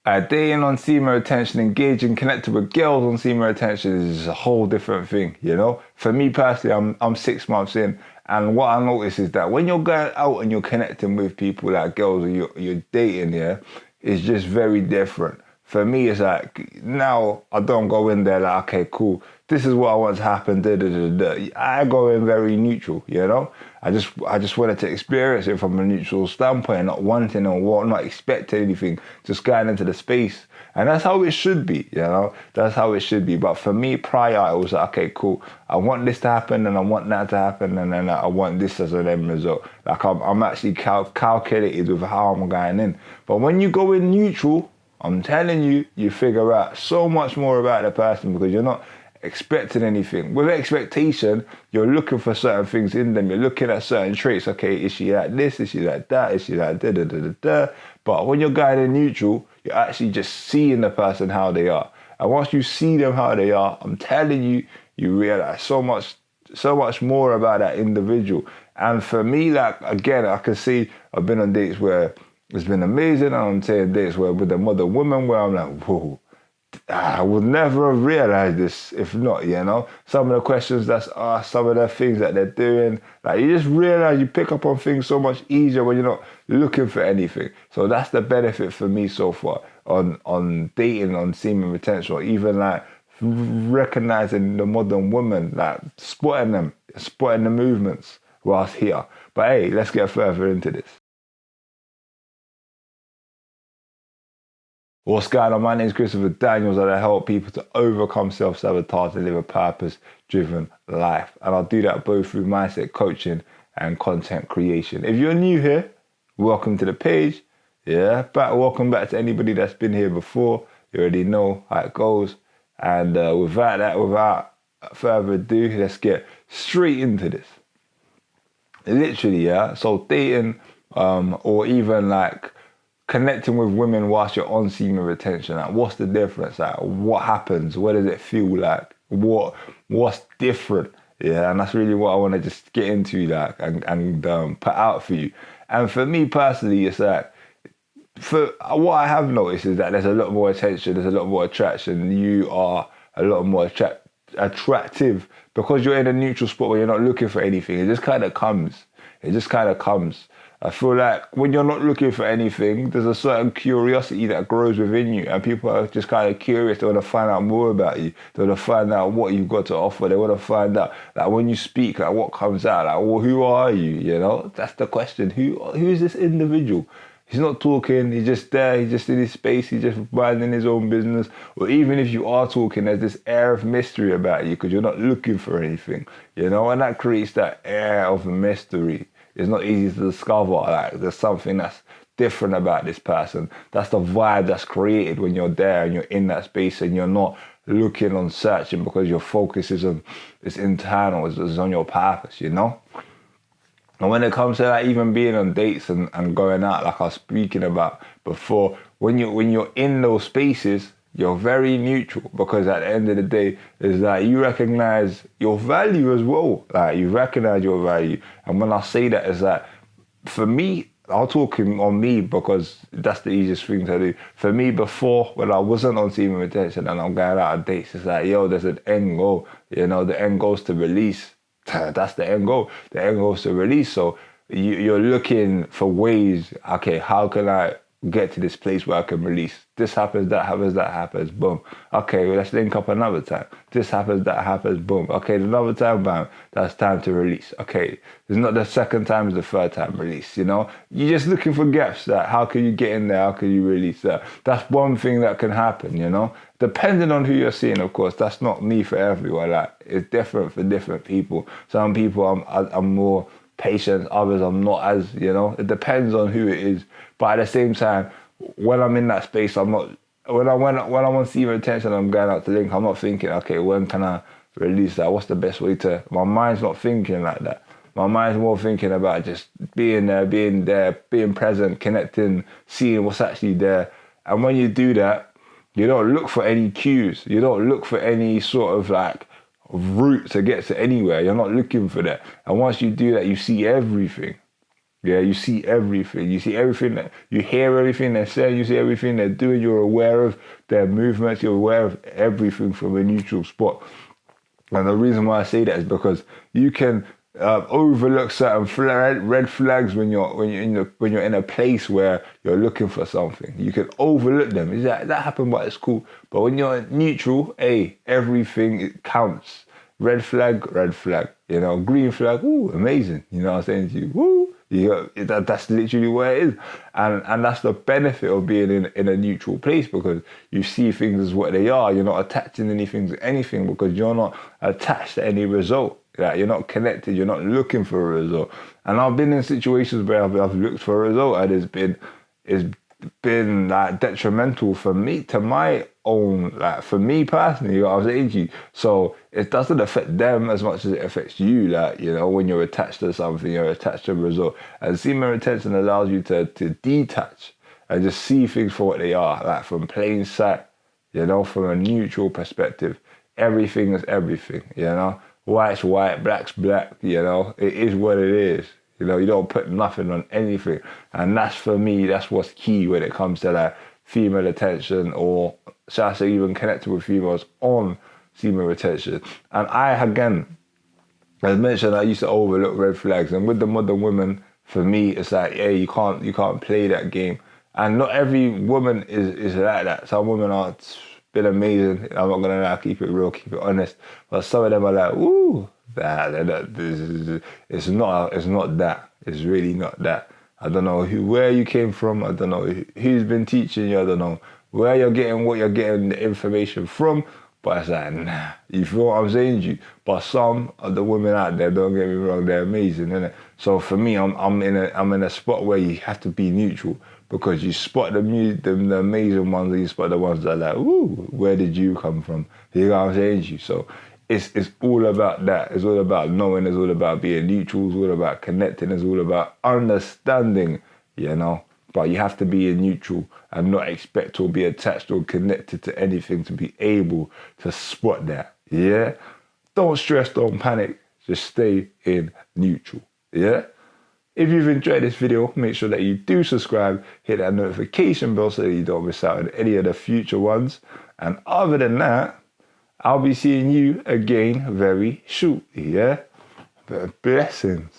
Dating on semen retention, engaging, connected with girls on semen retention is a whole different thing, you know? For me personally, I'm 6 months in, and what I notice is that when you're going out and you're connecting with people like girls or you're dating, yeah, it's just very different. For me, it's like, now I don't go in there like, okay, cool, this is what I want to happen, da da da da. I go in very neutral, you know? I just wanted to experience it from a neutral standpoint, not wanting or what, not expecting anything, just going into the space. And that's how it should be, you know? That's how it should be. But for me, prior, it was like, okay, cool. I want this to happen and I want that to happen and then I want this as an end result. Like I'm actually calculated with how I'm going in. But when you go in neutral, I'm telling you, you figure out so much more about the person because you're not expecting anything. With expectation, you're looking for certain things in them. You're looking at certain traits. Okay, is she like this? Is she like that? Is she like da da da da da? But when you're going in neutral, you're actually just seeing the person how they are. And once you see them how they are, I'm telling you, you realize so much more about that individual. And for me, like again, I can see I've been on dates where it's been amazing, and I'm saying dates where with another woman where I'm like, whoa. I would never have realized this if not, you know. Some of the questions that's asked, some of the things that they're doing, like you just realize you pick up on things so much easier when you're not looking for anything. So that's the benefit for me so far on dating, on semen retention, or even like recognizing the modern woman, like spotting the movements whilst here. But hey, let's get further into this. What's going on? My name is Christopher Daniels and I help people to overcome self-sabotage and live a purpose-driven life. And I'll do that both through mindset coaching and content creation. If you're new here, welcome to the page. Yeah, welcome back to anybody that's been here before. You already know how it goes. And without further ado, let's get straight into this. Literally, yeah. So dating, or even like connecting with women whilst you're on semen retention, like what's the difference? Like what happens? What does it feel like? What's different? Yeah, and that's really what I want to just get into, like, and put out for you. And for me personally, it's like, for what I have noticed is that there's a lot more attention, there's a lot more attraction. You are a lot more attractive because you're in a neutral spot where you're not looking for anything. It just kind of comes. I feel like when you're not looking for anything, there's a certain curiosity that grows within you, and people are just kind of curious. They want to find out more about you. They want to find out what you've got to offer. They want to find out, like, when you speak, like, what comes out. Like, well, who are you? You know, that's the question. Who is this individual? He's not talking. He's just there. He's just in his space. He's just minding his own business. Or even if you are talking, there's this air of mystery about you because you're not looking for anything. You know, and that creates that air of mystery. It's not easy to discover, like, there's something that's different about this person. That's the vibe that's created when you're there and you're in that space and you're not looking and searching because your focus is internal, is on your purpose, you know? And when it comes to like even being on dates and going out, like I was speaking about before, when you're in those spaces, you're very neutral because at the end of the day, it's like you recognize your value as well. Like you recognize your value. And when I say that, it's like, for me, I'm talking on me because that's the easiest thing to do. For me, before, when I wasn't on semen retention and I'm going out on dates, it's like, yo, there's an end goal. You know, the end goal is to release. That's the end goal. The end goal is to release. So you're looking for ways, okay, how can I get to this place where I can release? This happens, that happens, that happens, boom. Okay, well, let's link up another time. This happens, that happens, boom. Okay, another time, bam, that's time to release. Okay, it's not the second time, it's the third time release, you know? You're just looking for gaps. That how can you get in there? How can you release that? That's one thing that can happen, you know? Depending on who you're seeing, of course, that's not me for everyone. Like, it's different for different people. Some people I'm more patient, others I'm not as, you know? It depends on who it is. But at the same time, when I'm in that space, I'm not, when I'm on semen retention, I'm going out to link, I'm not thinking, okay, when can I release that? What's the best way to, my mind's not thinking like that. My mind's more thinking about just being there, being present, connecting, seeing what's actually there. And when you do that, you don't look for any cues. You don't look for any sort of like route to get to anywhere. You're not looking for that. And once you do that, you see everything. Yeah, you see everything. You see everything you hear everything they're saying, you see everything they're doing, you're aware of their movements, you're aware of everything from a neutral spot. And the reason why I say that is because you can overlook certain red flags when you're in a place where you're looking for something. You can overlook them. Is that happened, but it's cool. But when you're neutral, hey, everything it counts. Red flag, red flag. You know, green flag. Ooh, amazing. You know what I'm saying to you? Woo. That's literally where it is, and that's the benefit of being in a neutral place, because you see things as what they are. You're not attaching anything to anything because you're not attached to any result. Like, you're not connected. You're not looking for a result. And I've been in situations where I've looked for a result, and it's been like detrimental for me, to my own, like for me personally, you know what I'm saying to you. So it doesn't affect them as much as it affects you. Like, you know, when you're attached to something, you're attached to a result. And semen retention allows you to detach and just see things for what they are, like from plain sight, you know, from a neutral perspective. Everything is everything, you know. White's white, black's black, you know. It is what it is. You know, you don't put nothing on anything. And that's, for me, that's what's key when it comes to like female attention, or shall I say even connecting with females on semen retention. And again, as mentioned, I used to overlook red flags. And with the modern women, for me, it's like, yeah, you can't play that game. And not every woman is like that. Some women are been amazing. I'm not gonna lie, keep it real, keep it honest. But some of them are like, woo, it's not that. It's really not that. I don't know where you came from. I don't know who's been teaching you. I don't know where you're getting what you're getting the information from. But it's like, nah. You feel what I'm saying to you? But some of the women out there, don't get me wrong, they're amazing, innit? So for me, I'm in a spot where you have to be neutral, because you spot the amazing ones, and you spot the ones that are like, woo, where did you come from? You know what I'm saying to you? So it's all about that. It's all about knowing. It's all about being neutral. It's all about connecting. It's all about understanding, you know. But you have to be in neutral and not expect or be attached or connected to anything to be able to spot that, yeah? Don't stress, don't panic. Just stay in neutral, yeah? If you've enjoyed this video, make sure that you do subscribe, hit that notification bell so that you don't miss out on any of the future ones. And other than that, I'll be seeing you again very shortly, yeah? But blessings.